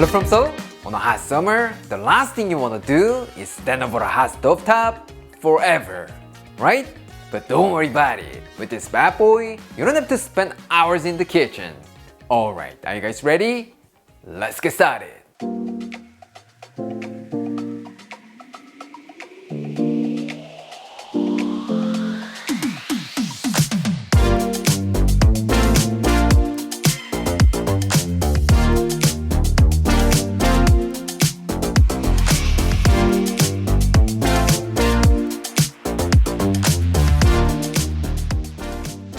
Hello from Seoul. On a hot summer, the last thing you want to do is stand over a hot stovetop forever, right? But don't worry about it. With this bad boy, you don't have to spend hours in the kitchen. Alright, are you guys ready? Let's get started.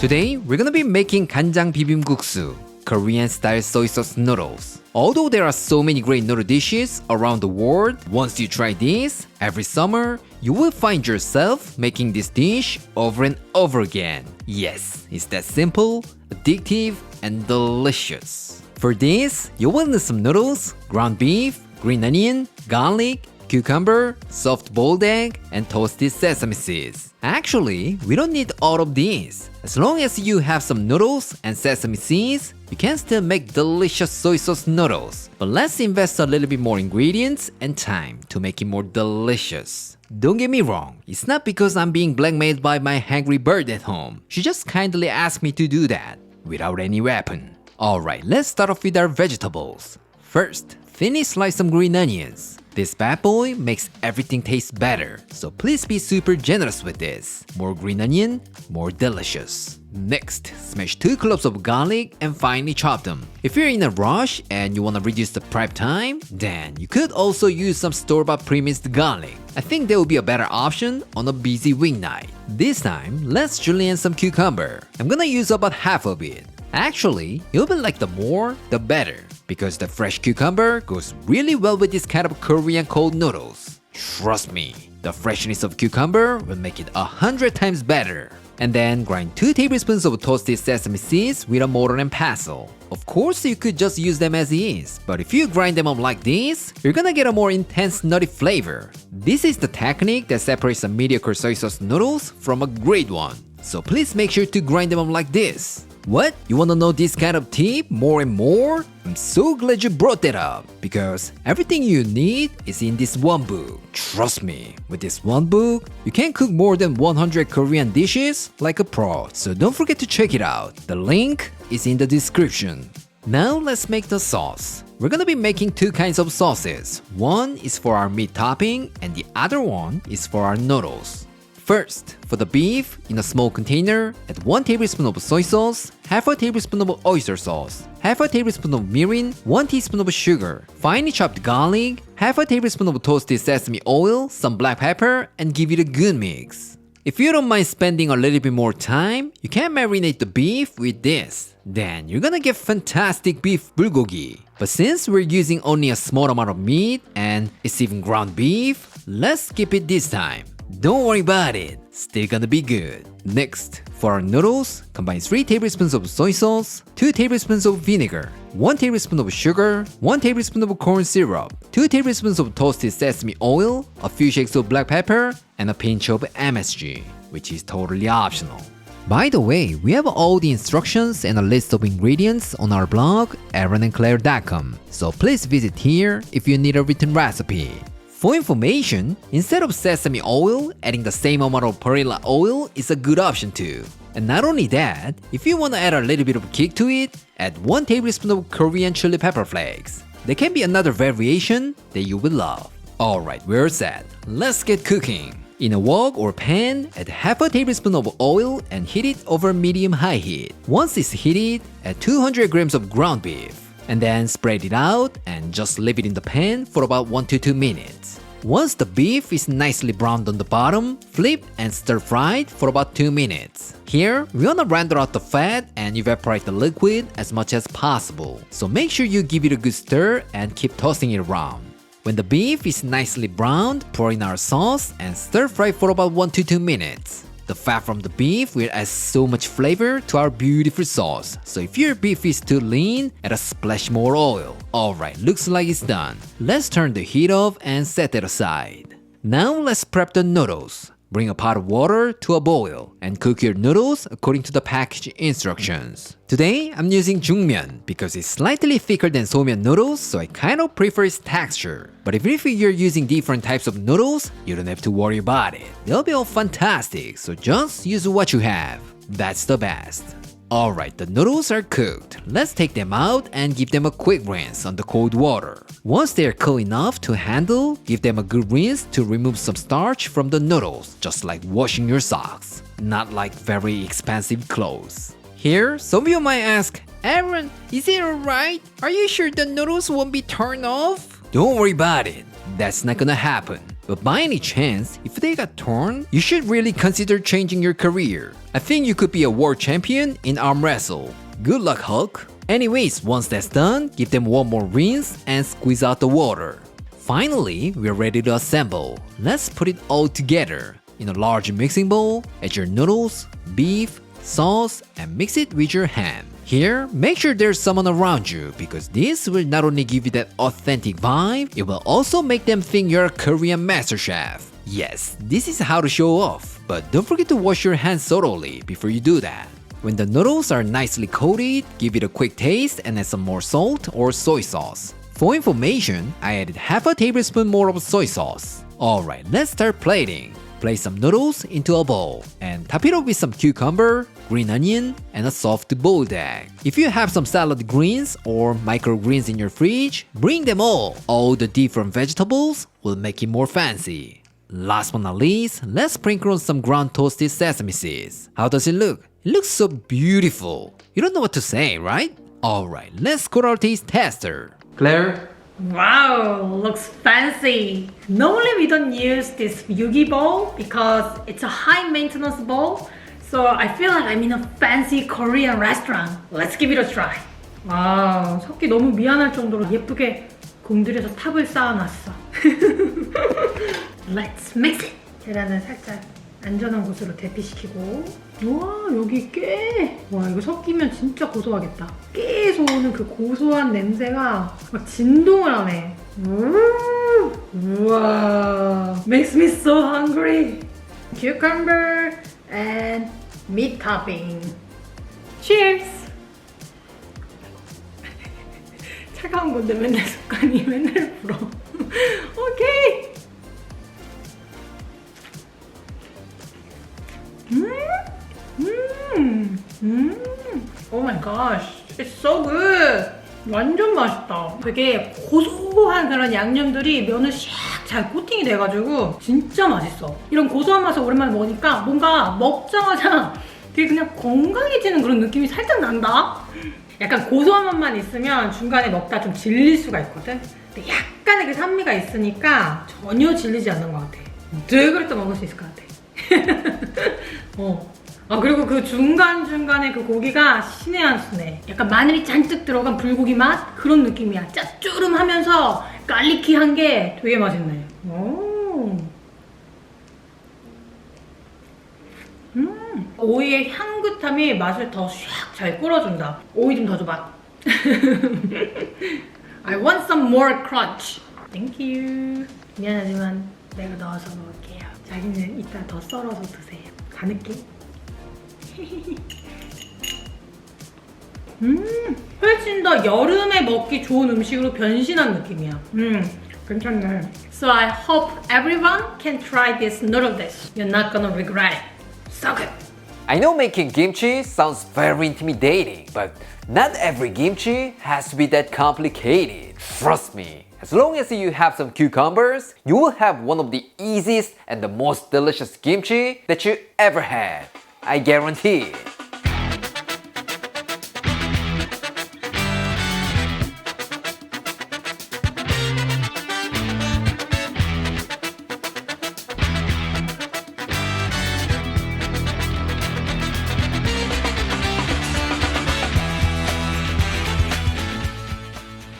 Today, we're gonna be making 간장 Bibim Guksu, Korean-style soy sauce noodles. Although there are so many great noodle dishes around the world, once you try this, every summer, you will find yourself making this dish over and over again. Yes, it's that simple, addictive, and delicious. For this, you will need some noodles, ground beef, green onion, garlic, cucumber, soft boiled egg, and toasted sesame seeds. Actually, we don't need all of these. As long as you have some noodles and sesame seeds, you can still make delicious soy sauce noodles. But let's invest a little bit more ingredients and time to make it more delicious. Don't get me wrong, it's not because I'm being blackmailed by my hungry bird at home. She just kindly asked me to do that, without any weapon. Alright, let's start off with our vegetables. First, thinly slice some green onions. This bad boy makes everything taste better, so please be super generous with this. More green onion, more delicious. Next, smash 2 cloves of garlic and finely chop them. If you're in a rush and you want to reduce the prep time, then you could also use some store-bought pre-minced garlic. I think that would be a better option on a busy weeknight. This time, let's julienne some cucumber. I'm gonna use about half of it. Actually, you'll be like the more, the better, because the fresh cucumber goes really well with this kind of Korean cold noodles. Trust me, the freshness of cucumber will make it 100 times better. And then grind 2 tablespoons of toasted sesame seeds with a mortar and pestle. Of course, you could just use them as is, but if you grind them up like this, you're gonna get a more intense nutty flavor. This is the technique that separates a mediocre soy sauce noodles from a great one. So please make sure to grind them up like this. What? You wanna know this kind of tip more and more? I'm so glad you brought that up, because everything you need is in this one book. Trust me, with this one book, you can cook more than 100 Korean dishes like a pro, so don't forget to check it out. The link is in the description. Now let's make the sauce. We're gonna be making 2 kinds of sauces. One is for our meat topping, and the other one is for our noodles. First, for the beef, in a small container, add 1 tablespoon of soy sauce, half a tablespoon of oyster sauce, half a tablespoon of mirin, 1 teaspoon of sugar, finely chopped garlic, half a tablespoon of toasted sesame oil, some black pepper, and give it a good mix. If you don't mind spending a little bit more time, you can marinate the beef with this. Then you're gonna get fantastic beef bulgogi. But since we're using only a small amount of meat, and it's even ground beef, let's skip it this time. Don't worry about it, still gonna be good. Next, for our noodles, combine 3 tablespoons of soy sauce, 2 tablespoons of vinegar, 1 tablespoon of sugar, 1 tablespoon of corn syrup, 2 tablespoons of toasted sesame oil, a few shakes of black pepper, and a pinch of MSG, which is totally optional. By the way, we have all the instructions and a list of ingredients on our blog, aaronandclaire.com, so please visit here if you need a written recipe. For information, instead of sesame oil, adding the same amount of perilla oil is a good option too. And not only that, if you want to add a little bit of kick to it, add 1 tablespoon of Korean chili pepper flakes. There can be another variation that you will love. Alright, we're set. Let's get cooking. In a wok or pan, add half a tablespoon of oil and heat it over medium-high heat. Once it's heated, add 200 grams of ground beef. And then spread it out and just leave it in the pan for about 1 to 2 minutes. Once the beef is nicely browned on the bottom, flip and stir fry it for about 2 minutes. Here, we wanna render out the fat and evaporate the liquid as much as possible. So make sure you give it a good stir and keep tossing it around. When the beef is nicely browned, pour in our sauce and stir fry for about 1 to 2 minutes. The fat from the beef will add so much flavor to our beautiful sauce. So if your beef is too lean, add a splash more oil. Alright, looks like it's done. Let's turn the heat off and set it aside. Now let's prep the noodles. Bring a pot of water to a boil and cook your noodles according to the package instructions. Today, I'm using jjungmyeon because it's slightly thicker than someon noodles, so I kind of prefer its texture. But if you're using different types of noodles, you don't have to worry about it. They'll be all fantastic, so just use what you have. That's the best. Alright, the noodles are cooked. Let's take them out and give them a quick rinse on the cold water. Once they're cool enough to handle, give them a good rinse to remove some starch from the noodles, just like washing your socks. Not like very expensive clothes. Here, some of you might ask, Aaron, is it alright? Are you sure the noodles won't be turned off? Don't worry about it. That's not gonna happen. But by any chance, if they got torn, you should really consider changing your career. I think you could be a world champion in arm wrestle. Good luck, Hulk. Anyways, once that's done, give them one more rinse and squeeze out the water. Finally, we're ready to assemble. Let's put it all together. In a large mixing bowl, add your noodles, beef, sauce, and mix it with your hand. Here, make sure there's someone around you because this will not only give you that authentic vibe, it will also make them think you're a Korean master chef. Yes, this is how to show off, but don't forget to wash your hands thoroughly before you do that. When the noodles are nicely coated, give it a quick taste and add some more salt or soy sauce. For information, I added half a tablespoon more of soy sauce. Alright, let's start plating. Place some noodles into a bowl and top it up with some cucumber, green onion, and a soft boiled egg. If you have some salad greens or microgreens in your fridge, bring them all. All the different vegetables will make it more fancy. Last but not least, let's sprinkle on some ground toasted sesame seeds. How does it look? It looks so beautiful. You don't know what to say, right? Alright, let's go to our taste tester. Claire? Wow, looks fancy. Normally we don't use this yugi bowl because it's a high maintenance bowl. So I feel like I'm in a fancy Korean restaurant. Let's give it a try. 와우, 석기 너무 미안할 정도로 예쁘게 공들여서 탑을 쌓아놨어. Let's mix it. 계란을 살짝 안전한 곳으로 대피시키고. 와, 여기 깨. 와, 이거 섞이면 진짜 고소하겠다. 깨에서 오는 그 고소한 냄새가 막 진동을 하네. 우와, makes me so hungry. Cucumber and meat topping. Cheers. 차가운 건데 맨날 습관이 맨날 불어. 오케이. Oh my gosh, it's so good. 완전 맛있다. 되게 고소한 그런 양념들이 면을 샥 잘 코팅이 돼가지고 진짜 맛있어. 이런 고소한 맛을 오랜만에 먹으니까 뭔가 먹자마자 되게 그냥 건강해지는 그런 느낌이 살짝 난다. 약간 고소한 맛만 있으면 중간에 먹다 좀 질릴 수가 있거든. 근데 약간의 그 산미가 있으니까 전혀 질리지 않는 것 같아. 네 그릇도 먹을 수 있을 것 같아. 아, 그리고 그 중간중간에 그 고기가 신의 한 수네. 약간 마늘이 잔뜩 들어간 불고기 맛? 그런 느낌이야. 짭조름하면서 깔리키한 게 되게 맛있네. 오. 오이의 향긋함이 맛을 더 샥 잘 끌어준다. 오이 좀 더 줘봐. I want some more crunch. Thank you. 미안하지만 내가 넣어서 먹을게요. 자기는 이따 더 썰어서 드세요. 가늘게. 훨씬 더 여름에 먹기 좋은 음식으로 변신한 느낌이야. 괜찮네. So I hope everyone can try this noodle dish. You're not gonna regret it. So good. I know making kimchi sounds very intimidating, but not every kimchi has to be that complicated. Trust me. As long as you have some cucumbers, you will have one of the easiest and the most delicious kimchi that you ever had. I guarantee it.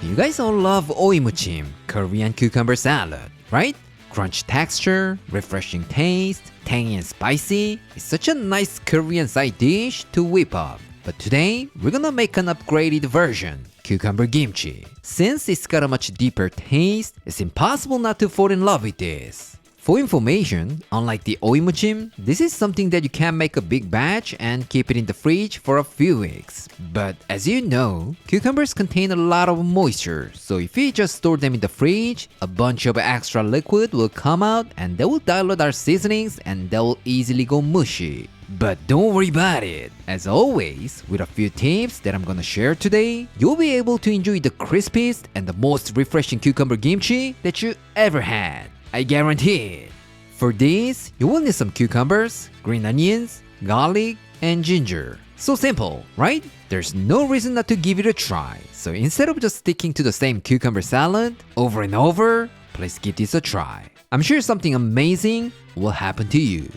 You guys all love oimuchim, Korean cucumber salad, right? Crunch texture, refreshing taste, tangy and spicy. It's such a nice Korean side dish to whip up. But today, we're gonna make an upgraded version, cucumber kimchi. Since it's got a much deeper taste, it's impossible not to fall in love with this. For information, unlike the oimuchim, this is something that you can make a big batch and keep it in the fridge for a few weeks. But as you know, cucumbers contain a lot of moisture, so if you just store them in the fridge, a bunch of extra liquid will come out and they will dilute our seasonings and they will easily go mushy. But don't worry about it. As always, with a few tips that I'm gonna share today, you'll be able to enjoy the crispiest and the most refreshing cucumber kimchi that you ever had. I guarantee it. For this, you will need some cucumbers, green onions, garlic, and ginger. So simple, right? There's no reason not to give it a try. So instead of just sticking to the same cucumber salad over and over, please give this a try. I'm sure something amazing will happen to you.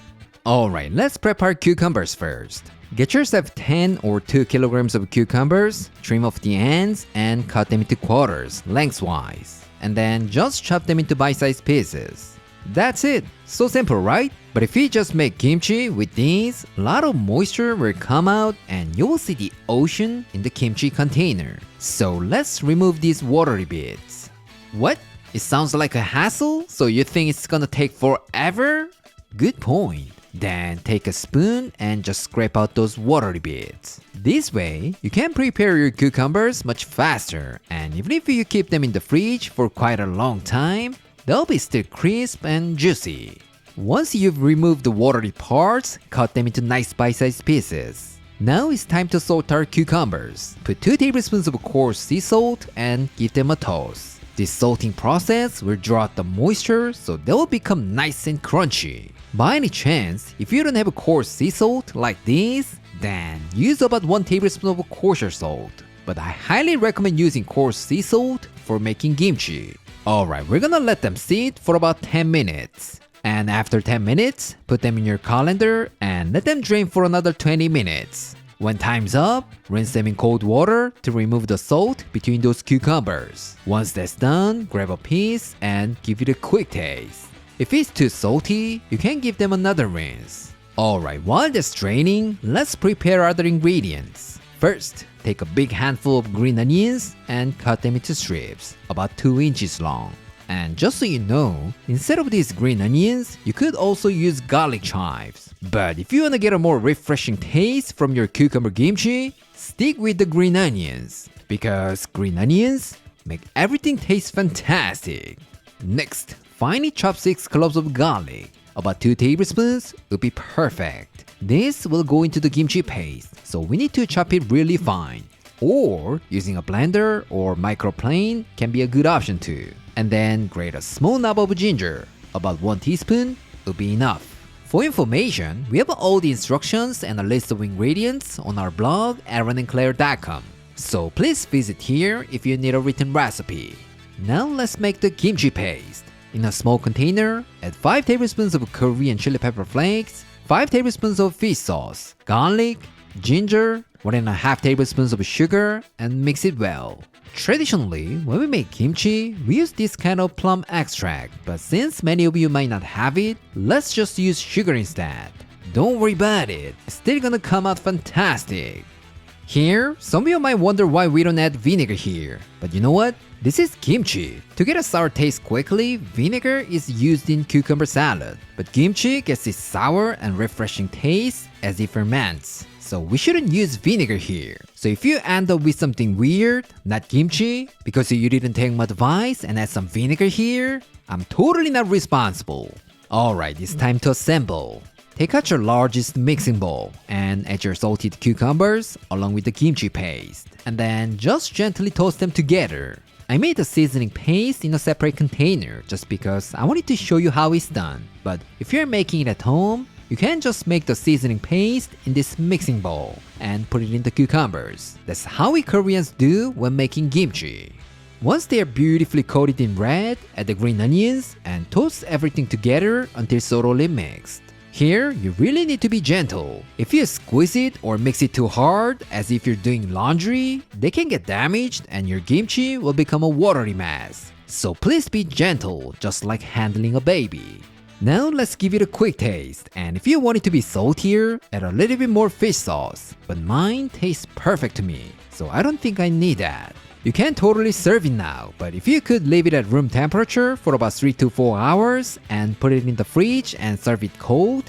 Alright, let's prep our cucumbers first. Get yourself 10 or 2 kilograms of cucumbers, trim off the ends, and cut them into quarters, lengthwise. And then just chop them into bite-sized pieces. That's it. So simple, right? But if you just make kimchi with these, a lot of moisture will come out and you will see the ocean in the kimchi container. So let's remove these watery bits. What? It sounds like a hassle? So you think it's gonna take forever? Good point. Then take a spoon and just scrape out those watery bits. This way, you can prepare your cucumbers much faster, and even if you keep them in the fridge for quite a long time, they'll be still crisp and juicy. Once you've removed the watery parts, cut them into nice bite-sized pieces. Now it's time to salt our cucumbers. Put 2 tablespoons of coarse sea salt and give them a toss. This salting process will draw out the moisture so they will become nice and crunchy. By any chance, if you don't have a coarse sea salt like this, then use about 1 tablespoon of kosher salt. But I highly recommend using coarse sea salt for making kimchi. Alright, we're gonna let them sit for about 10 minutes. And after 10 minutes, put them in your colander and let them drain for another 20 minutes. When time's up, rinse them in cold water to remove the salt between those cucumbers. Once that's done, grab a piece and give it a quick taste. If it's too salty, you can give them another rinse. Alright, while that's draining, let's prepare other ingredients. First, take a big handful of green onions and cut them into strips, about 2 inches long. And just so you know, instead of these green onions, you could also use garlic chives. But if you want to get a more refreshing taste from your cucumber kimchi, stick with the green onions, because green onions make everything taste fantastic. Next, finely chop 6 cloves of garlic. About 2 tablespoons would be perfect. This will go into the kimchi paste, so we need to chop it really fine. Or using a blender or microplane can be a good option too. And then grate a small knob of ginger. About 1 teaspoon would be enough. For information, we have all the instructions and a list of ingredients on our blog aaronandclaire.com. So please visit here if you need a written recipe. Now let's make the kimchi paste. In a small container, add 5 tablespoons of Korean chili pepper flakes, 5 tablespoons of fish sauce, garlic, ginger, 1.5 tablespoons of sugar, and mix it well. Traditionally, when we make kimchi, we use this kind of plum extract, but since many of you might not have it, let's just use sugar instead. Don't worry about it, it's still gonna come out fantastic. Here, some of you might wonder why we don't add vinegar here, but you know what? This is kimchi. To get a sour taste quickly, vinegar is used in cucumber salad, but kimchi gets its sour and refreshing taste as it ferments. So we shouldn't use vinegar here. So if you end up with something weird, not kimchi, because you didn't take my advice and add some vinegar here, I'm totally not responsible. Alright, it's time to assemble. Take out your largest mixing bowl and add your salted cucumbers along with the kimchi paste. And then just gently toss them together. I made the seasoning paste in a separate container just because I wanted to show you how it's done. But if you're making it at home, you can just make the seasoning paste in this mixing bowl and put it in the cucumbers. That's how we Koreans do when making kimchi. Once they are beautifully coated in red, add the green onions and toast everything together until thoroughly mixed. Here, you really need to be gentle. If you squeeze it or mix it too hard, as if you're doing laundry, they can get damaged and your kimchi will become a watery mess. So please be gentle, just like handling a baby. Now let's give it a quick taste, and if you want it to be saltier, add a little bit more fish sauce, but mine tastes perfect to me, so I don't think I need that. You can totally serve it now, but if you could leave it at room temperature for about 3 to 4 hours and put it in the fridge and serve it cold,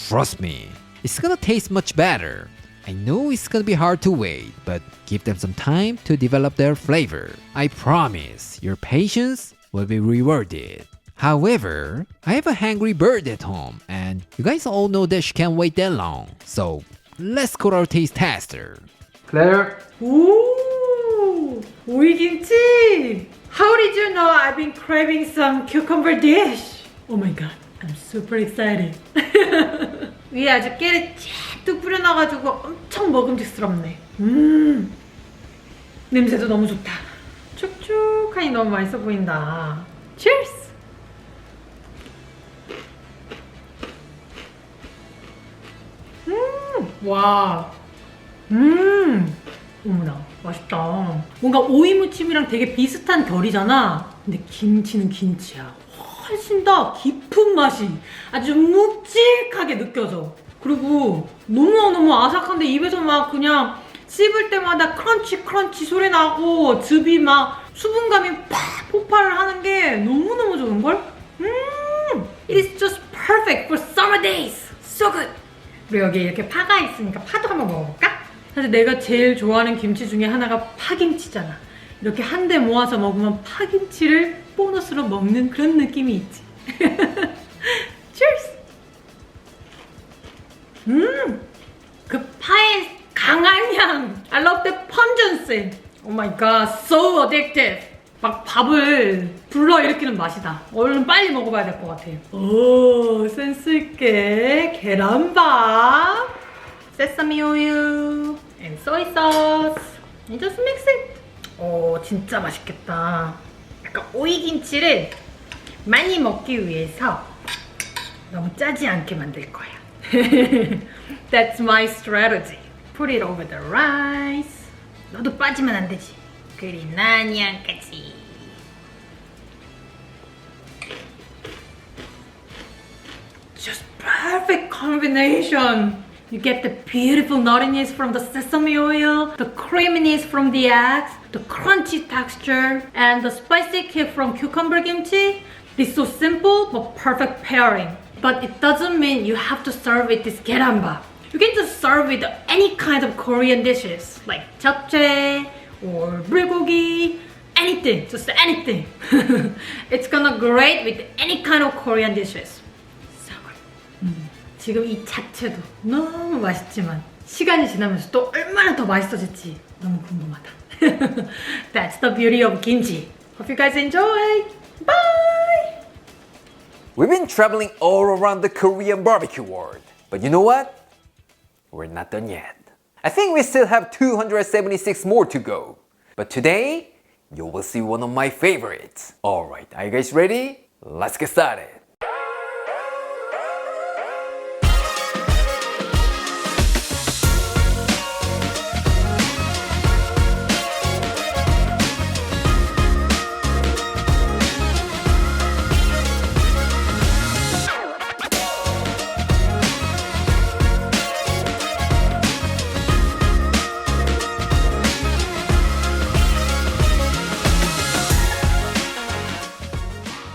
trust me, it's gonna taste much better. I know it's gonna be hard to wait, but give them some time to develop their flavor. I promise your patience will be rewarded. However, I have a hungry bird at home, and you guys all know that she can't wait that long. So let's go to our taste tester. Claire. Ooh, 오이김치! How did you know I've been craving some cucumber dish? Oh my god, I'm super excited. 위에 아주 깨를 쫙 뿌려놔가지고 엄청 먹음직스럽네. 냄새도 너무 좋다. 촉촉하니 너무 맛있어 보인다. Cheers! 와. 어머나, 맛있다. 뭔가 오이무침이랑 되게 비슷한 결이잖아. 근데 김치는 김치야. 훨씬 더 깊은 맛이 아주 묵직하게 느껴져. 그리고 너무너무 아삭한데 입에서 막 그냥 씹을 때마다 크런치 소리 나고 즙이 막 수분감이 팍 폭발을 하는 게 너무너무 좋은걸? It is just perfect for summer days. So good. 그리고 여기 이렇게 파가 있으니까 파도 한번 먹어볼까? 사실 내가 제일 좋아하는 김치 중에 하나가 파김치잖아. 이렇게 한데 모아서 먹으면 파김치를 보너스로 먹는 그런 느낌이 있지. Cheers! 그 파의 강한 향. I love the pungency. Oh my god, so addictive. 막 밥을 불러일으키는 맛이다. 얼른 빨리 먹어봐야 될 것 같아. 오, 센스있게 계란밥, sesame oil, and soy sauce. And just mix it. 오, 진짜 맛있겠다. 약간 오이김치를 많이 먹기 위해서 너무 짜지 않게 만들 거야. That's my strategy. Put it over the rice. 너도 빠지면 안 되지. 그리 나냥까지. Just perfect combination. You get the beautiful nuttiness from the sesame oil, the creaminess from the eggs, the crunchy texture, and the spicy kick from cucumber kimchi. This is so simple but perfect pairing. But it doesn't mean you have to serve with this 계란밥. You can just serve with any kind of Korean dishes like japchae or bulgogi, anything, just anything. It's gonna great with any kind of Korean dishes. So good. 지금 이 자체도 너무 맛있지만 시간이 지나면서 또 얼마나 더 맛있어질지 너무 궁금하다. That's the beauty of kimchi. Hope you guys enjoy. Bye! We've been traveling all around the Korean barbecue world. But you know what? We're not done yet. I think we still have 276 more to go. But today, you will see one of my favorites. Alright, are you guys ready? Let's get started.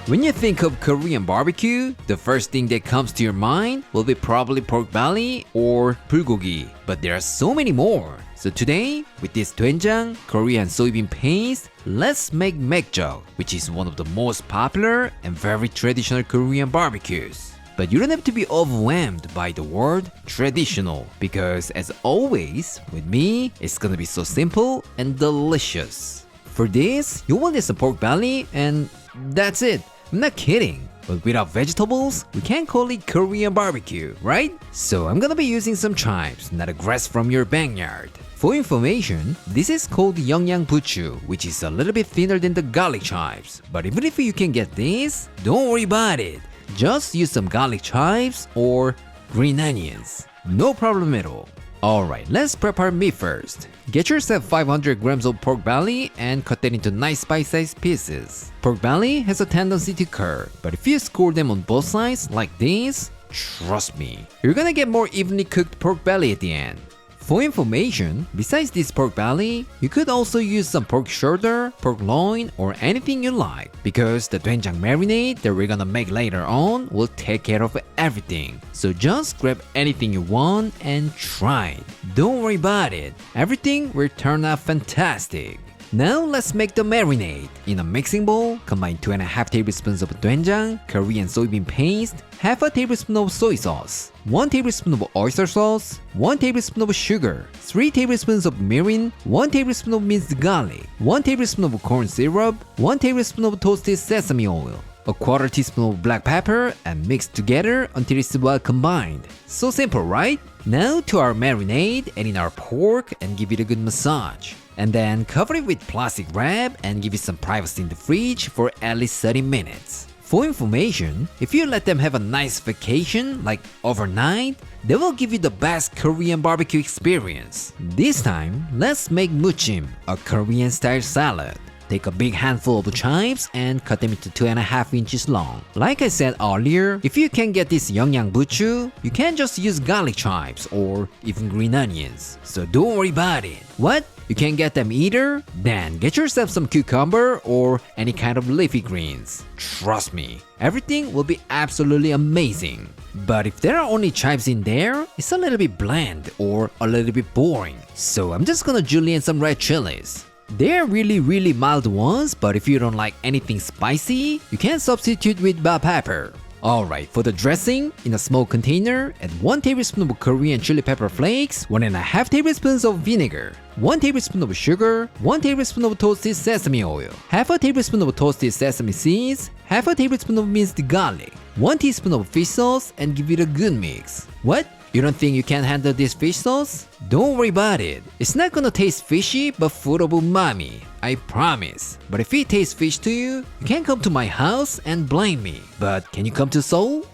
When you think of Korean barbecue, the first thing that comes to your mind will be probably pork belly or bulgogi, but there are so many more. So today, with this doenjang, Korean soybean paste, let's make Maekjeok, which is one of the most popular and very traditional Korean barbecues. But you don't have to be overwhelmed by the word traditional, because as always, with me, it's gonna be so simple and delicious. For this, you will need some pork belly and that's it. I'm not kidding. But without vegetables, we can't call it Korean barbecue, right? So I'm gonna be using some chives, not a grass from your backyard. For information, this is called Yeongyang buchu, which is a little bit thinner than the garlic chives. But even if you can get this, don't worry about it. Just use some garlic chives or green onions. No problem at all. Alright, let's prepare meat first. Get yourself 500 grams of pork belly and cut that into nice bite-sized pieces. Pork belly has a tendency to curl, but if you score them on both sides like this, trust me, you're gonna get more evenly cooked pork belly at the end. For information, besides this pork belly, you could also use some pork shoulder, pork loin, or anything you like, because the doenjang marinade that we're gonna make later on will take care of everything. So just grab anything you want and try it. Don't worry about it, everything will turn out fantastic. Now let's make the marinade. In a mixing bowl, combine 2.5 tablespoons of doenjang, Korean soybean paste, half a tablespoon of soy sauce, 1 tablespoon of oyster sauce, 1 tablespoon of sugar, 3 tablespoons of mirin, 1 tablespoon of minced garlic, 1 tablespoon of corn syrup, 1 tablespoon of toasted sesame oil, a quarter teaspoon of black pepper, and mix together until it's well combined. So simple, right? Now to our marinade, add in our pork and give it a good massage. And then cover it with plastic wrap and give it some privacy in the fridge for at least 30 minutes. For information, if you let them have a nice vacation, like overnight, they will give you the best Korean barbecue experience. This time, let's make muchim, a Korean style salad. Take a big handful of chives and cut them into 2.5 inches long. Like I said earlier, if you can get this Yeongyang buchu, you can just use garlic chives or even green onions. So don't worry about it. What? You can't get them either? Then get yourself some cucumber or any kind of leafy greens. Trust me, everything will be absolutely amazing. But if there are only chives in there, it's a little bit bland or a little bit boring. So I'm just gonna julienne some red chilies. They're really mild ones, but if you don't like anything spicy, you can substitute with bell pepper. Alright, for the dressing, in a small container, add 1 tablespoon of Korean chili pepper flakes, 1.5 tablespoons of vinegar, 1 tablespoon of sugar, 1 tablespoon of toasted sesame oil, half a tablespoon of toasted sesame seeds, half a tablespoon of minced garlic, 1 teaspoon of fish sauce, and give it a good mix. What? You don't think you can handle this fish sauce? Don't worry about it. It's not gonna taste fishy, but full of umami. I promise. But if it tastes fish to you, you can come to my house and blame me. But can you come to Seoul?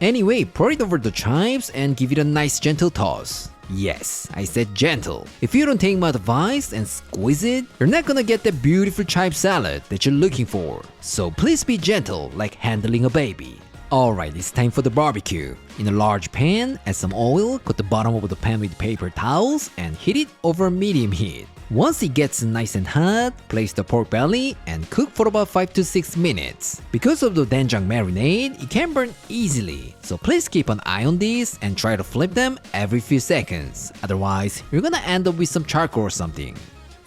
Anyway, pour it over the chives and give it a nice gentle toss. Yes, I said gentle. If you don't take my advice and squeeze it, you're not gonna get the beautiful chive salad that you're looking for. So please be gentle, like handling a baby. Alright, it's time for the barbecue. In a large pan, add some oil, coat the bottom of the pan with paper towels, and heat it over medium heat. Once it gets nice and hot, place the pork belly and cook for about 5 to 6 minutes. Because of the doenjang marinade, it can burn easily, so please keep an eye on this and try to flip them every few seconds. Otherwise, you're gonna end up with some charcoal or something.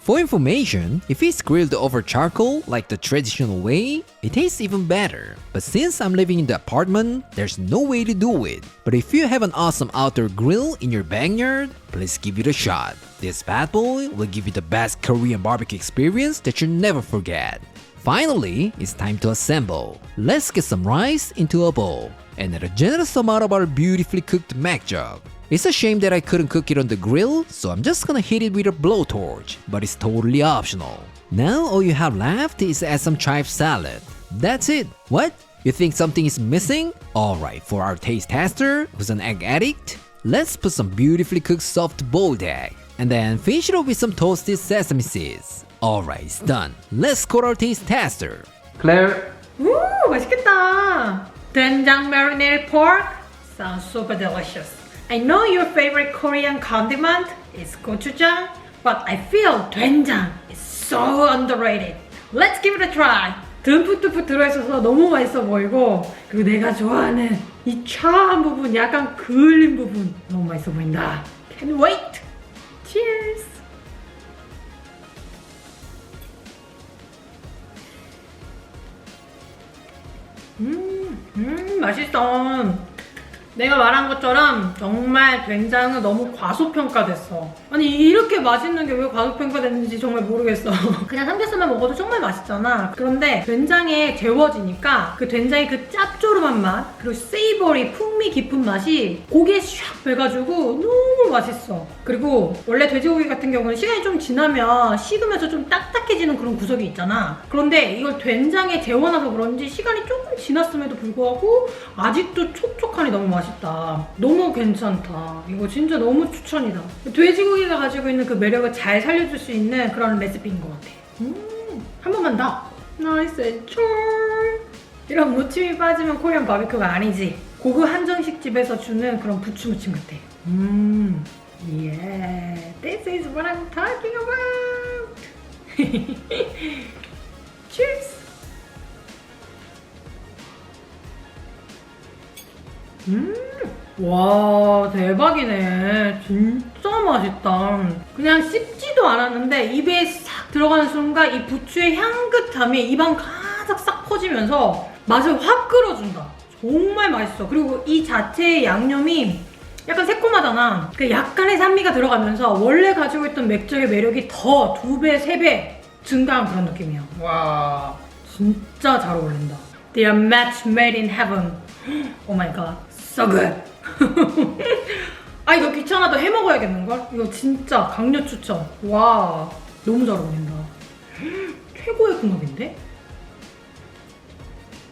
For information, if it's grilled over charcoal like the traditional way, it tastes even better. But since I'm living in the apartment, there's no way to do it. But if you have an awesome outdoor grill in your backyard, please give it a shot. This bad boy will give you the best Korean barbecue experience that you'll never forget. Finally, it's time to assemble. Let's get some rice into a bowl and add a generous amount of our beautifully cooked Maekjeok. It's a shame that I couldn't cook it on the grill, so I'm just gonna heat it with a blowtorch, but it's totally optional. Now all you have left is add some chive salad. That's it. What? You think something is missing? Alright, for our taste tester, who's an egg addict, let's put some beautifully cooked soft boiled egg, and then finish it off with some toasted sesame seeds. Alright, it's done. Let's call our taste tester. Claire. 우, 맛있겠다. doenjang marinated pork sounds super delicious. I know your favorite Korean condiment is gochujang, but I feel doenjang is so underrated. Let's give it a try. 듬뿍듬뿍 들어있어서 너무 맛있어 보이고, 그리고 내가 좋아하는 이 차한 부분, 약간 그을린 부분 너무 맛있어 보인다. Can't wait. Cheers. 맛있어. 내가 말한 것처럼 정말 된장은 너무 과소평가됐어. 아니 이렇게 맛있는 게 왜 과소평가됐는지 정말 모르겠어. 그냥 삼겹살만 먹어도 정말 맛있잖아. 그런데 된장에 데워지니까 그 된장의 그 짭조름한 맛, 그리고 세이버리 풍미 깊은 맛이 고기에 샥 배가지고 너무 맛있어. 그리고 원래 돼지고기 같은 경우는 시간이 좀 지나면 식으면서 좀 딱딱해지는 그런 구석이 있잖아. 그런데 이걸 된장에 데워놔서 그런지 시간이 조금 지났음에도 불구하고 아직도 촉촉하니 너무 맛있다. 너무 괜찮다. 이거 진짜 너무 추천이다. 돼지고기가 가지고 있는 그 매력을 잘 살려줄 수 있는 그런 레시피인 것 같아. 한 번만 더. 나이스 앤 촐. 이런 무침이 빠지면 코리안 바비큐가 아니지. 고급 한정식 집에서 주는 그런 부추무침 같아. Yeah, this is what I'm talking about. Cheers. 와, 대박이네. 진짜 맛있다. 그냥 씹지도 않았는데 입에 싹 들어가는 순간 이 부추의 향긋함이 입안 가득 싹 퍼지면서 맛을 확 끌어준다. 정말 맛있어. 그리고 이 자체의 양념이 약간 새콤하잖아. 그 약간의 산미가 들어가면서 원래 가지고 있던 맥주의 매력이 더 2배, 3배 증가한 그런 느낌이야. 와, 진짜 잘 어울린다. They are match made in heaven. Oh my god, so good. 아, 이거 귀찮아도 해먹어야겠는걸? 이거 진짜 강력 추천. 와, 너무 잘 어울린다. 최고의 궁합인데?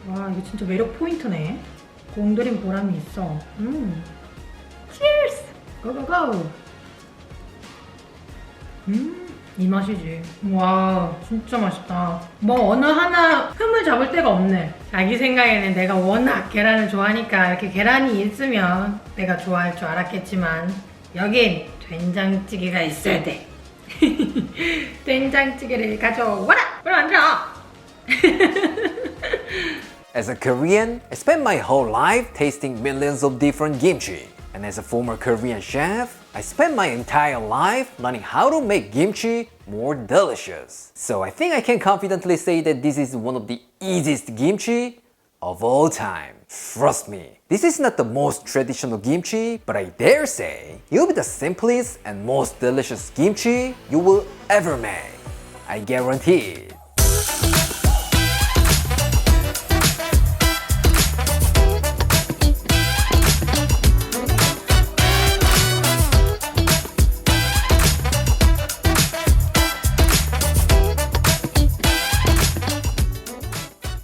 와, 이거 진짜 매력 포인트네. 공들인 보람이 있어. Cheers! 고고고! 이 맛이지. 와, 진짜 맛있다. 뭐 어느 하나 흠을 잡을 데가 없네. 자기 생각에는 내가 워낙 계란을 좋아하니까 이렇게 계란이 있으면 내가 좋아할 줄 알았겠지만 여긴 된장찌개가 있어야 돼. 된장찌개를 가져와라! 그럼 안 들어! As a Korean, I spent my whole life tasting millions of different kimchi. And as a former Korean chef, I spent my entire life learning how to make kimchi more delicious. So I think I can confidently say that this is one of the easiest kimchi of all time. Trust me, this is not the most traditional kimchi, but I dare say it will be the simplest and most delicious kimchi you will ever make. I guarantee it.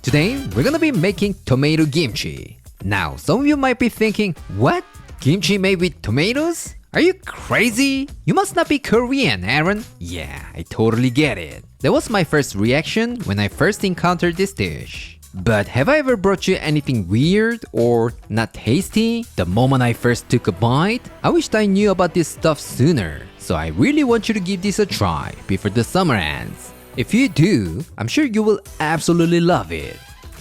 Today, we're gonna be making tomato kimchi. Now, some of you might be thinking, what? Kimchi made with tomatoes? Are you crazy? You must not be Korean, Aaron. Yeah, I totally get it. That was my first reaction when I first encountered this dish. But have I ever brought you anything weird or not tasty? The moment I first took a bite, I wished I knew about this stuff sooner. So I really want you to give this a try before the summer ends. If you do, I'm sure you will absolutely love it.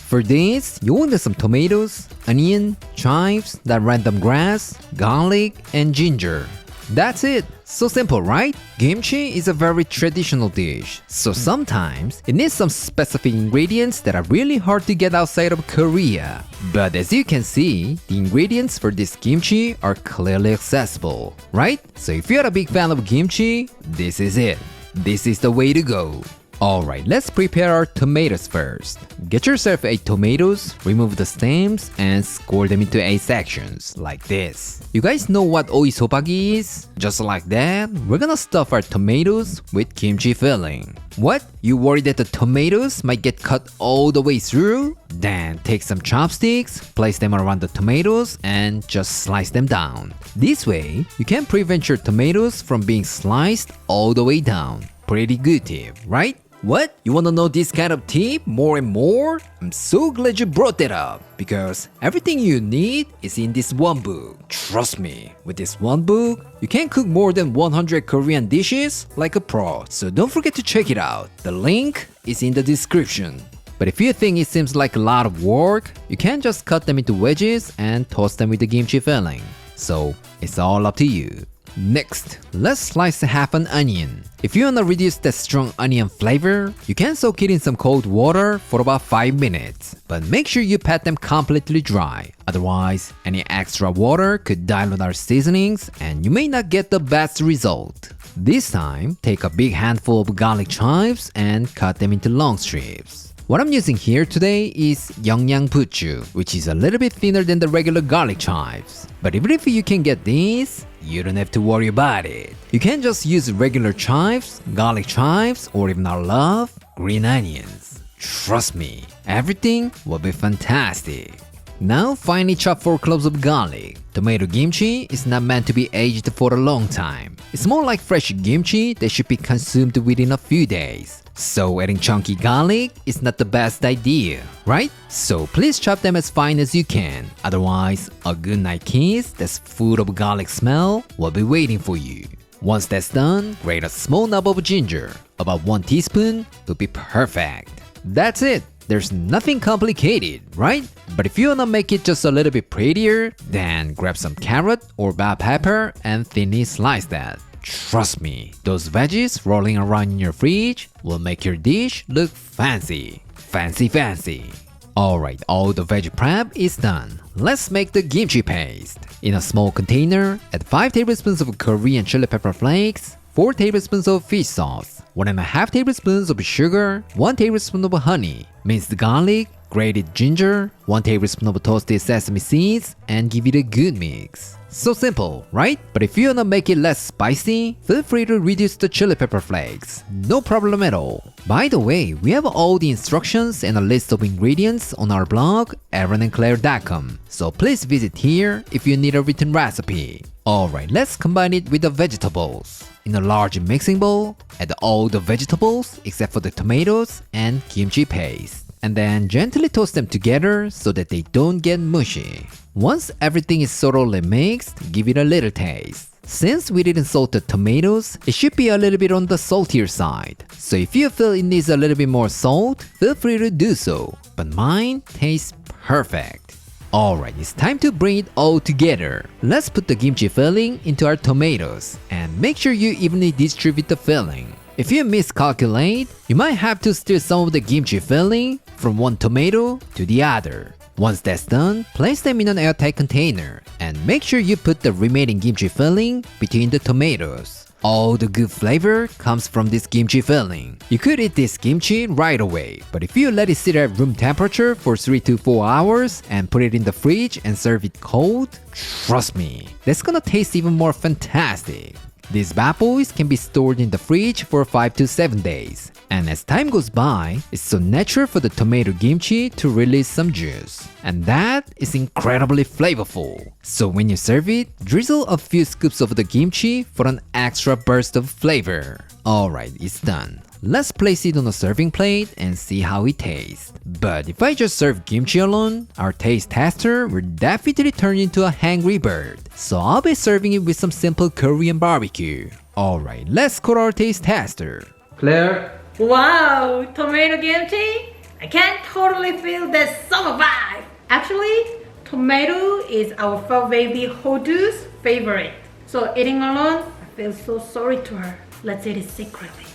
For this, you will need some tomatoes, onion, chives, that random grass, garlic, and ginger. That's it. So simple, right? Kimchi is a very traditional dish, so sometimes it needs some specific ingredients that are really hard to get outside of Korea. But as you can see, the ingredients for this kimchi are clearly accessible, right? So if you're a big fan of kimchi, this is it. This is the way to go. Alright, let's prepare our tomatoes first. Get yourself 8 tomatoes, remove the stems, and score them into 8 sections, like this. You guys know what oisobagi is? Just like that, we're gonna stuff our tomatoes with kimchi filling. What? You worried that the tomatoes might get cut all the way through? Then take some chopsticks, place them around the tomatoes, and just slice them down. This way, you can prevent your tomatoes from being sliced all the way down. Pretty good tip, right? What? You wanna know this kind of tip more and more? I'm so glad you brought that up, because everything you need is in this one book. Trust me, with this one book, you can cook more than 100 Korean dishes like a pro, so don't forget to check it out. The link is in the description. But if you think it seems like a lot of work, you can just cut them into wedges and toss them with the kimchi filling. So, it's all up to you. Next, let's slice half an onion. If you wanna reduce that strong onion flavor, you can soak it in some cold water for about 5 minutes. But make sure you pat them completely dry. Otherwise, any extra water could dilute our seasonings and you may not get the best result. This time, take a big handful of garlic chives and cut them into long strips. What I'm using here today is 영양 부추, which is a little bit thinner than the regular garlic chives. But even if you can get these, you don't have to worry about it. You can just use regular chives, garlic chives, or even our love, green onions. Trust me, everything will be fantastic. Now finely chop 4 cloves of garlic. Tomato kimchi is not meant to be aged for a long time. It's more like fresh kimchi that should be consumed within a few days. So adding chunky garlic is not the best idea, right? So please chop them as fine as you can. Otherwise, a good night kiss that's full of garlic smell will be waiting for you. Once that's done, grate a small knob of ginger. About 1 teaspoon would be perfect. That's it. There's nothing complicated, right? But if you wanna make it just a little bit prettier, then grab some carrot or bell pepper and thinly slice that. Trust me, those veggies rolling around in your fridge will make your dish look fancy. Fancy. Alright, all the veggie prep is done. Let's make the kimchi paste. In a small container, add 5 tablespoons of Korean chili pepper flakes, 4 tablespoons of fish sauce, 1.5 tablespoons of sugar, 1 tablespoon of honey, minced garlic, grated ginger, 1 tablespoon of toasted sesame seeds, and give it a good mix. So simple, right? But if you wanna make it less spicy, feel free to reduce the chili pepper flakes. No problem at all. By the way, we have all the instructions and a list of ingredients on our blog, aaronandclaire.com. So please visit here if you need a written recipe. Alright, let's combine it with the vegetables. In a large mixing bowl, add all the vegetables except for the tomatoes and kimchi paste. And then gently toast them together so that they don't get mushy. Once everything is thoroughly mixed, give it a little taste. Since we didn't salt the tomatoes, it should be a little bit on the saltier side. So if you feel it needs a little bit more salt, feel free to do so. But mine tastes perfect. Alright, it's time to bring it all together. Let's put the kimchi filling into our tomatoes and make sure you evenly distribute the filling. If you miscalculate, you might have to stir some of the kimchi filling from one tomato to the other. Once that's done, place them in an airtight container and make sure you put the remaining kimchi filling between the tomatoes. All the good flavor comes from this kimchi filling. You could eat this kimchi right away, but if you let it sit at room temperature for 3 to 4 hours and put it in the fridge and serve it cold, trust me, that's gonna taste even more fantastic. These bad boys can be stored in the fridge for 5 to 7 days. And as time goes by, it's so natural for the tomato kimchi to release some juice. And that is incredibly flavorful. So when you serve it, drizzle a few scoops of the kimchi for an extra burst of flavor. Alright, it's done. Let's place it on a serving plate and see how it tastes. But if I just serve kimchi alone, our taste tester will definitely turn into a hangry bird. So I'll be serving it with some simple Korean barbecue. Alright, let's call our taste tester. Claire? Wow, tomato kimchi? I can totally feel the summer vibe. Actually, tomato is our fur baby Hodu's favorite. So eating alone, I feel so sorry to her. Let's eat it secretly.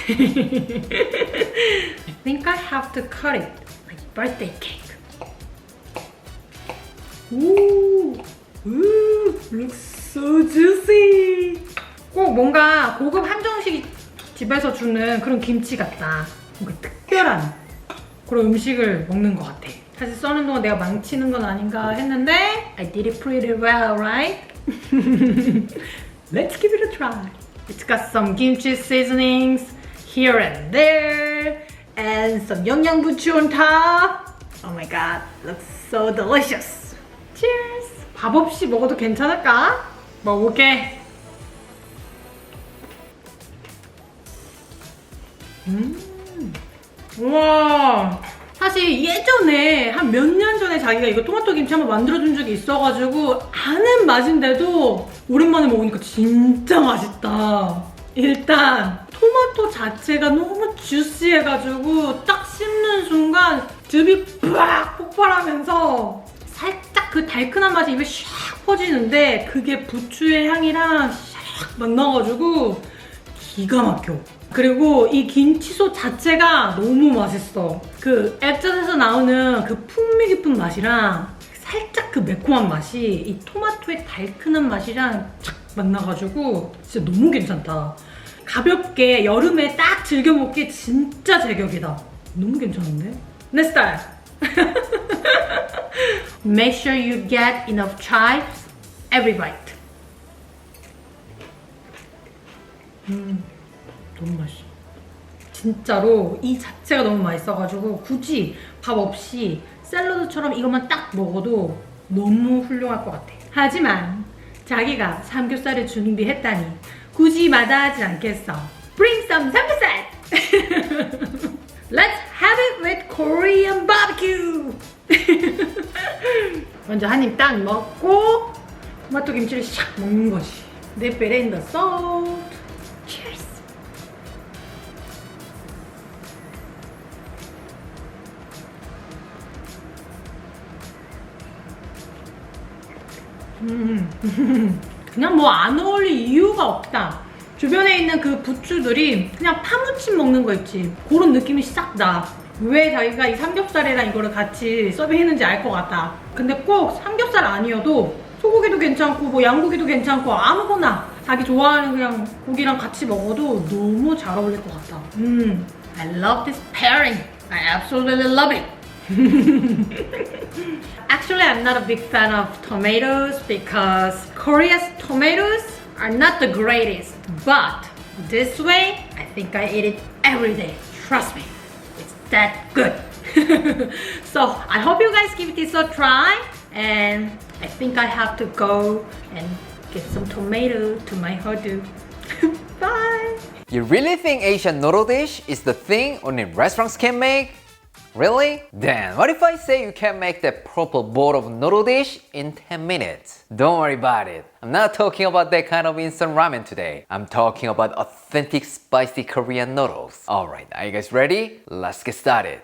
I think I have to cut it like birthday cake. Ooh, looks so juicy. 꼭 뭔가 고급 한정식 집에서 주는 그런 김치 같다. 뭔가 특별한 그런 음식을 먹는 것 같아. 사실 써는 동안 내가 망치는 건 아닌가 했는데 I did it pretty well, right? Let's give it a try. It's got some kimchi seasonings here and there and some 영양분추 on top. Oh my god, looks so delicious. Cheers! 밥 없이 먹어도 괜찮을까? 먹어볼게. 우와, 사실 예전에 한 몇 년 전에 자기가 이거 토마토 김치 한번 만들어준 적이 있어가지고 아는 맛인데도 오랜만에 먹으니까 진짜 맛있다. 일단 토마토 자체가 너무 주시해가지고 딱 씹는 순간 즙이 빡 폭발하면서 살짝 그 달큰한 맛이 입에 샥 퍼지는데 그게 부추의 향이랑 샥 만나가지고 기가 막혀. 그리고 이 김치소 자체가 너무 맛있어. 그 액젓에서 나오는 그 풍미 깊은 맛이랑 살짝 그 매콤한 맛이 이 토마토의 달큰한 맛이랑 착 만나가지고 진짜 너무 괜찮다. 가볍게 여름에 딱 즐겨 먹기에 진짜 제격이다. 너무 괜찮은데? 내 스타일! Make sure you get enough chives every bite. 너무 맛있어. 진짜로 이 자체가 너무 맛있어가지고 굳이 밥 없이 샐러드처럼 이것만 딱 먹어도 너무 훌륭할 것 같아. 하지만 자기가 삼겹살을 준비했다니 굳이 마다하지 않겠어. Bring some 삼겹살! Let's have it with Korean barbecue! 먼저 한 입 딱 먹고 토마토 김치를 샥 먹는 거지. Dip it in the salt. Cheers! 그냥 뭐 안 어울릴 이유가 없다. 주변에 있는 그 부추들이 그냥 파무침 먹는 거 있지. 그런 느낌이 싹 나. 왜 자기가 이 삼겹살이랑 이거를 같이 서빙했는지 알 것 같다. 근데 꼭 삼겹살 아니어도 소고기도 괜찮고 뭐 양고기도 괜찮고 아무거나 자기 좋아하는 그냥 고기랑 같이 먹어도 너무 잘 어울릴 것 같다. I love this pairing. I absolutely love it. Actually, I'm not a big fan of tomatoes because Korea's tomatoes are not the greatest. But this way, I think I eat it every day. Trust me, it's that good. So I hope you guys give this a try. And I think I have to go and get some tomato to my hodu. Bye. You really think Asian noodle dish is the thing only restaurants can make? Really? Then what if I say you can make that proper bowl of noodle dish in 10 minutes? Don't worry about it. I'm not talking about that kind of instant ramen today. I'm talking about authentic spicy Korean noodles. Alright, are you guys ready? Let's get started.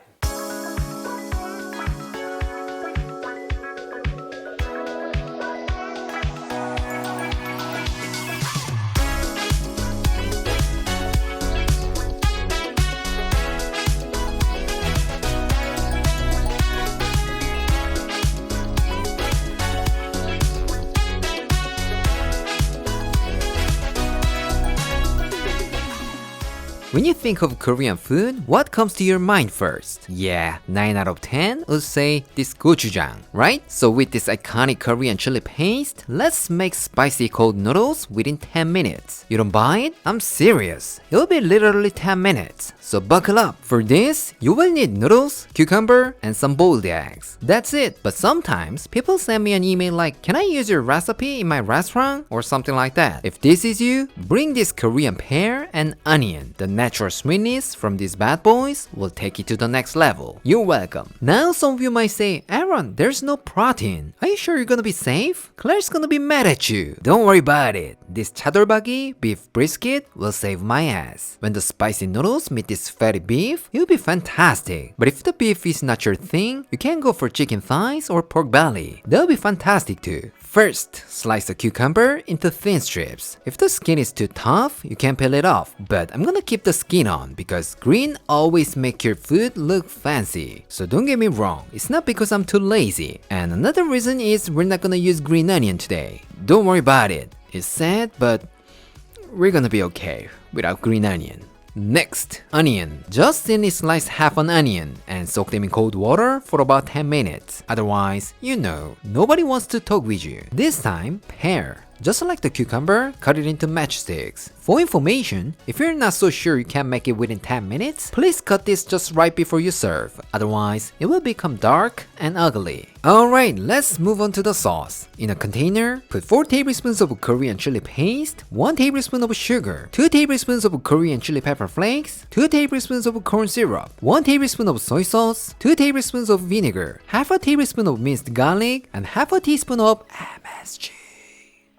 When you think of Korean food, what comes to your mind first? Yeah, 9 out of 10 would say this gochujang, right? So with this iconic Korean chili paste, let's make spicy cold noodles within 10 minutes. You don't buy it? I'm serious. It'll be literally 10 minutes. So buckle up. For this, you will need noodles, cucumber, and some boiled eggs. That's it. But sometimes, people send me an email like, can I use your recipe in my restaurant? Or something like that. If this is you, bring this Korean pear and onion. The natural sweetness from these bad boys will take it to the next level. You're welcome. Now some of you might say, Aaron, there's no protein. Are you sure you're gonna be safe? Claire's gonna be mad at you. Don't worry about it. This chadolbagi beef brisket will save my ass. When the spicy noodles meet this fatty beef, it'll be fantastic. But if the beef is not your thing, you can go for chicken thighs or pork belly. They'll be fantastic too. First, slice the cucumber into thin strips. If the skin is too tough, you can peel it off. But I'm gonna keep the skin on because green always make your food look fancy. So don't get me wrong, it's not because I'm too lazy. And another reason is we're not gonna use green onion today. Don't worry about it. It's sad, but we're gonna be okay without green onion. Next, onion. Just thinly slice half an onion and soak them in cold water for about 10 minutes. Otherwise, you know, nobody wants to talk with you. This time, pear. Just like the cucumber, cut it into matchsticks. For information, if you're not so sure you can make it within 10 minutes, please cut this just right before you serve. Otherwise, it will become dark and ugly. Alright, let's move on to the sauce. In a container, put 4 tablespoons of Korean chili paste, 1 tablespoon of sugar, 2 tablespoons of Korean chili pepper flakes, 2 tablespoons of corn syrup, 1 tablespoon of soy sauce, 2 tablespoons of vinegar, half a tablespoon of minced garlic, and half a teaspoon of MSG.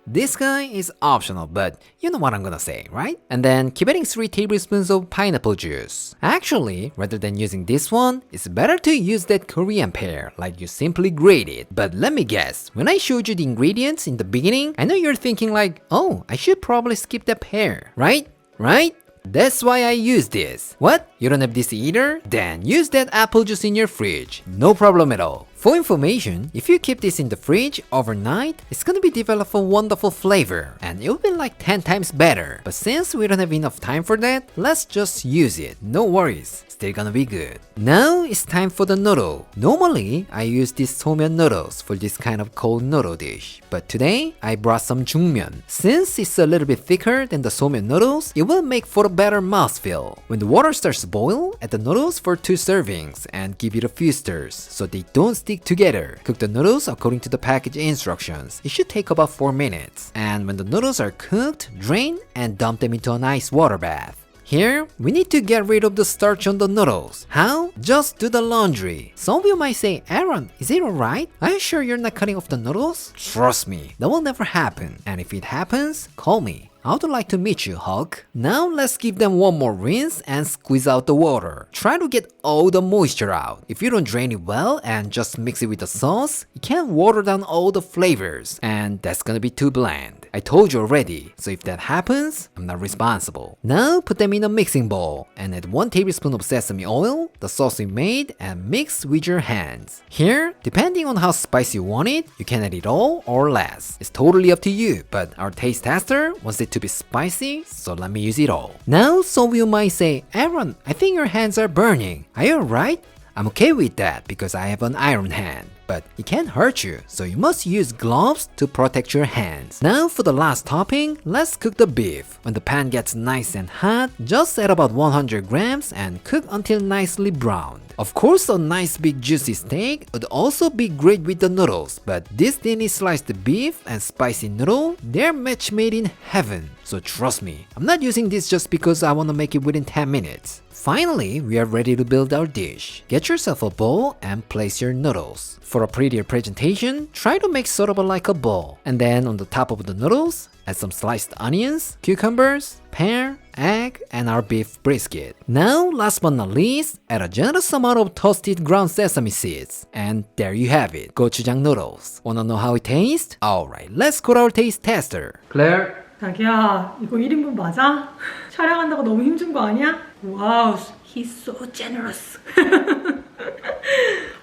This guy is optional, but you know what I'm gonna say, right? And then keep adding 3 tablespoons of pineapple juice. Actually, rather than using this one, it's better to use that Korean pear, like you simply grate it. But let me guess, when I showed you the ingredients in the beginning, I know you're thinking like, oh, I should probably skip the pear, right? Right? That's why I use this. What? You don't have this either? Then use that apple juice in your fridge. No problem at all. For information, if you keep this in the fridge overnight, it's gonna be develop a wonderful flavor and it will be like 10 times better. But since we don't have enough time for that, let's just use it. No worries, still gonna be good. Now it's time for the noodle. Normally, I use these somen noodles for this kind of cold noodle dish. But today, I brought some jungmyeon. Since it's a little bit thicker than the somen noodles, it will make for a better mouthfeel. When the water starts to boil, add the noodles for 2 servings and give it a few stirs so they don't stick together. Cook the noodles according to the package instructions. It should take about 4 minutes. And when the noodles are cooked, drain and dump them into an ice water bath. Here, we need to get rid of the starch on the noodles. How? Just do the laundry. Some of you might say, Aaron, is it alright? Are you sure you're not cutting off the noodles? Trust me, that will never happen. And if it happens, call me. I would like to meet you, Hulk. Now let's give them one more rinse and squeeze out the water. Try to get all the moisture out. If you don't drain it well and just mix it with the sauce, it can water down all the flavors and that's gonna be too bland. I told you already, so if that happens, I'm not responsible. Now put them in a mixing bowl and add 1 tablespoon of sesame oil, the sauce we made, and mix with your hands. Here, depending on how spicy you want it, you can add it all or less. It's totally up to you, but our taste tester wants it to be spicy, so let me use it all. Now some of you might say, Aaron, I think your hands are burning. Are you alright? I'm okay with that because I have an iron hand. But it can hurt you, so you must use gloves to protect your hands. Now for the last topping, let's cook the beef. When the pan gets nice and hot, just add about 100 grams and cook until nicely browned. Of course, a nice big juicy steak would also be great with the noodles, but this thinly sliced beef and spicy noodle, they're match made in heaven. So trust me, I'm not using this just because I want to make it within 10 minutes. Finally, we are ready to build our dish. Get yourself a bowl and place your noodles. For a prettier presentation, try to make sort of like a bowl. And then on the top of the noodles, add some sliced onions, cucumbers, pear, egg, and our beef brisket. Now, last but not least, add a generous amount of toasted ground sesame seeds. And there you have it, gochujang noodles. Wanna know how it tastes? Alright, let's call our taste tester. Claire. 자기야, 이거 1인분 맞아? 촬영한다고 너무 힘준 거 아니야? 와우, he's so generous.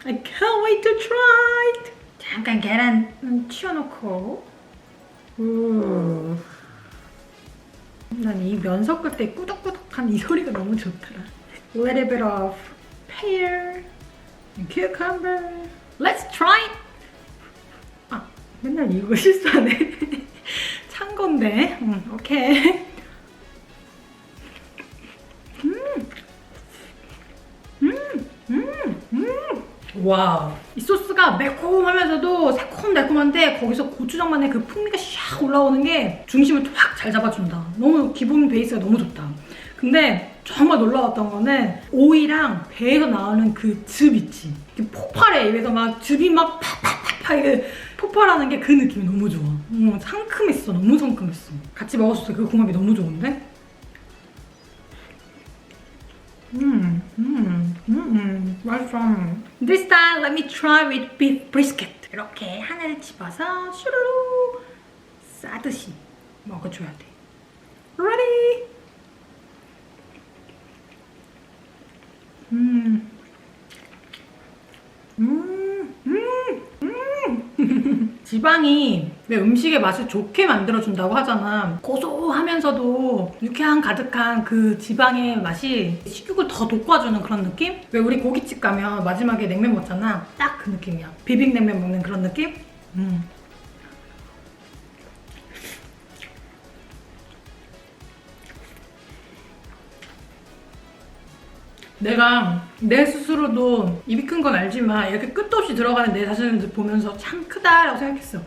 I can't wait to try it. 잠깐 계란 튀어놓고. 난 이 면 섞을 때 꾸덕꾸덕한 이 소리가 너무 좋더라. A little bit of pear and cucumber. Let's try it. 아, 맨날 이거 실수하네. 찬 건데. 오케이. 와우. 이 소스가 매콤하면서도 새콤달콤한데 거기서 고추장만의 그 풍미가 샥 올라오는 게 중심을 확 잘 잡아준다. 너무 기본 베이스가 너무 좋다. 근데 정말 놀라웠던 거는 오이랑 배에서 나오는 그 즙 있지. 폭발해. 입에서 막 즙이 막 팍팍팍팍 이게 폭발하는 게 그 느낌이 너무 좋아. 상큼했어. 너무 상큼했어. 같이 먹었을 때 그 궁합이 너무 좋은데? 맛있어. This time let me try with beef brisket. 이렇게 하나를 집어서 슈루루 싸듯이 먹어줘야 돼. Ready? 지방이 왜 음식의 맛을 좋게 만들어준다고 하잖아. 고소하면서도 유쾌한 가득한 그 지방의 맛이 식욕을 더 돋궈주는 그런 느낌? 왜 우리 고깃집 가면 마지막에 냉면 먹잖아. 딱 그 느낌이야. 비빔냉면 먹는 그런 느낌? 내가 내 스스로도 입이 큰 건 알지만 이렇게 끝도 없이 들어가는 내 자신을 보면서 참 크다라고 생각했어.